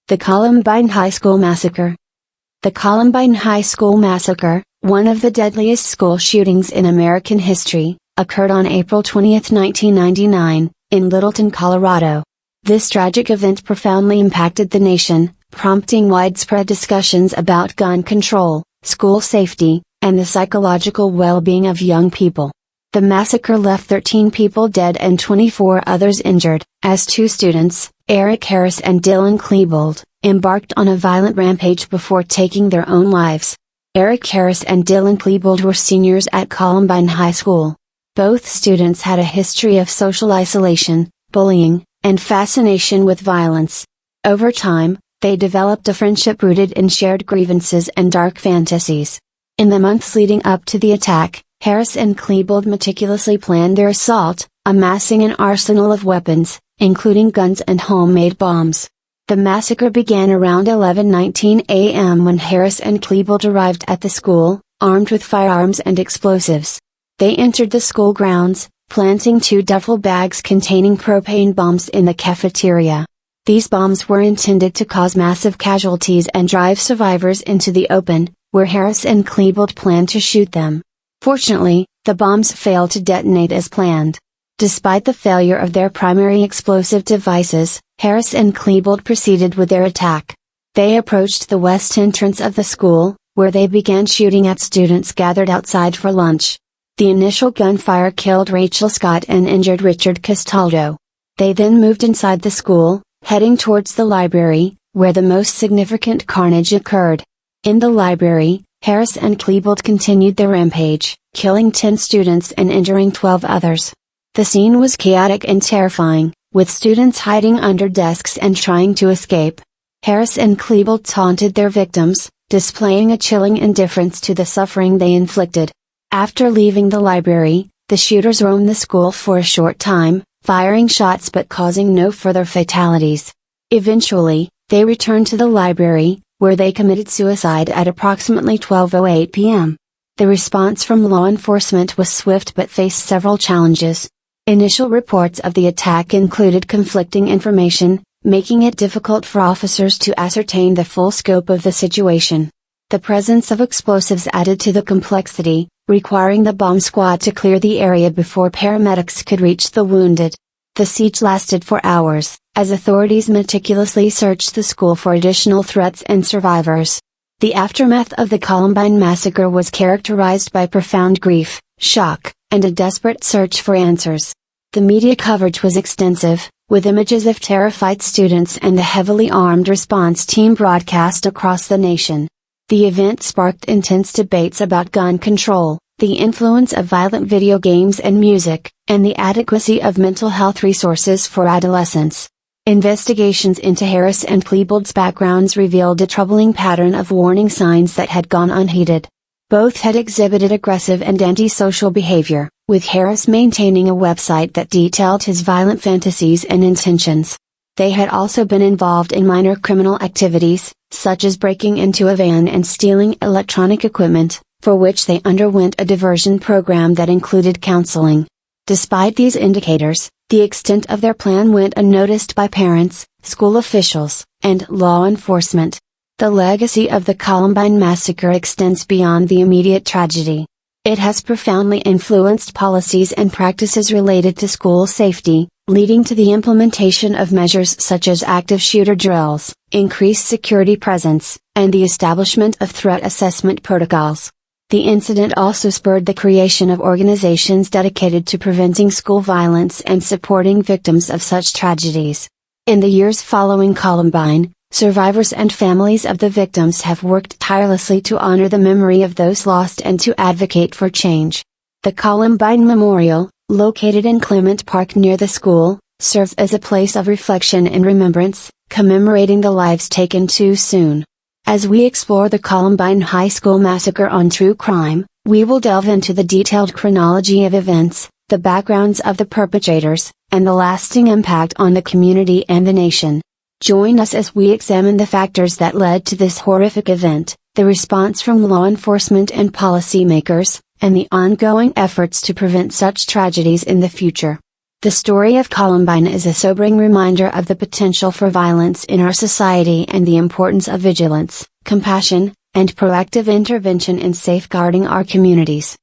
The Columbine High School Massacre. The Columbine High School Massacre, one of the deadliest school shootings in American history, occurred on April 20, 1999, in Littleton, Colorado. This tragic event profoundly impacted the nation, prompting widespread discussions about gun control, school safety, and the psychological well-being of young people. The massacre left 13 people dead and 24 others injured, as two students, Eric Harris and Dylan Klebold, embarked on a violent rampage before taking their own lives. Eric Harris and Dylan Klebold were seniors at Columbine High School. Both students had a history of social isolation, bullying, and fascination with violence. Over time, they developed a friendship rooted in shared grievances and dark fantasies. In the months leading up to the attack, Harris and Klebold meticulously planned their assault, amassing an arsenal of weapons, including guns and homemade bombs. The massacre began around 11:19 a.m. when Harris and Klebold arrived at the school, armed with firearms and explosives. They entered the school grounds, planting two duffel bags containing propane bombs in the cafeteria. These bombs were intended to cause massive casualties and drive survivors into the open, where Harris and Klebold planned to shoot them. Fortunately, the bombs failed to detonate as planned. Despite the failure of their primary explosive devices, Harris and Klebold proceeded with their attack. They approached the west entrance of the school, where they began shooting at students gathered outside for lunch. The initial gunfire killed Rachel Scott and injured Richard Castaldo. They then moved inside the school, heading towards the library, where the most significant carnage occurred. In the library, Harris and Klebold continued their rampage, killing 10 students and injuring 12 others. The scene was chaotic and terrifying, with students hiding under desks and trying to escape. Harris and Klebold taunted their victims, displaying a chilling indifference to the suffering they inflicted. After leaving the library, the shooters roamed the school for a short time, firing shots but causing no further fatalities. Eventually, they returned to the library, where they committed suicide at approximately 12:08 p.m. The response from law enforcement was swift but faced several challenges. Initial reports of the attack included conflicting information, making it difficult for officers to ascertain the full scope of the situation. The presence of explosives added to the complexity, requiring the bomb squad to clear the area before paramedics could reach the wounded. The siege lasted for hours, as authorities meticulously searched the school for additional threats and survivors. The aftermath of the Columbine massacre was characterized by profound grief, shock, and a desperate search for answers. The media coverage was extensive, with images of terrified students and a heavily armed response team broadcast across the nation. The event sparked intense debates about gun control, the influence of violent video games and music, and the adequacy of mental health resources for adolescents. Investigations into Harris and Klebold's backgrounds revealed a troubling pattern of warning signs that had gone unheeded. Both had exhibited aggressive and antisocial behavior, with Harris maintaining a website that detailed his violent fantasies and intentions. They had also been involved in minor criminal activities, such as breaking into a van and stealing electronic equipment, for which they underwent a diversion program that included counseling. Despite these indicators, the extent of their plan went unnoticed by parents, school officials, and law enforcement. The legacy of the Columbine massacre extends beyond the immediate tragedy. It has profoundly influenced policies and practices related to school safety, leading to the implementation of measures such as active shooter drills, increased security presence, and the establishment of threat assessment protocols. The incident also spurred the creation of organizations dedicated to preventing school violence and supporting victims of such tragedies. In the years following Columbine, survivors and families of the victims have worked tirelessly to honor the memory of those lost and to advocate for change. The Columbine Memorial, located in Clement Park near the school, serves as a place of reflection and remembrance, commemorating the lives taken too soon. As we explore the Columbine High School Massacre on True Crime, we will delve into the detailed chronology of events, the backgrounds of the perpetrators, and the lasting impact on the community and the nation. Join us as we examine the factors that led to this horrific event, the response from law enforcement and policymakers, and the ongoing efforts to prevent such tragedies in the future. The story of Columbine is a sobering reminder of the potential for violence in our society and the importance of vigilance, compassion, and proactive intervention in safeguarding our communities.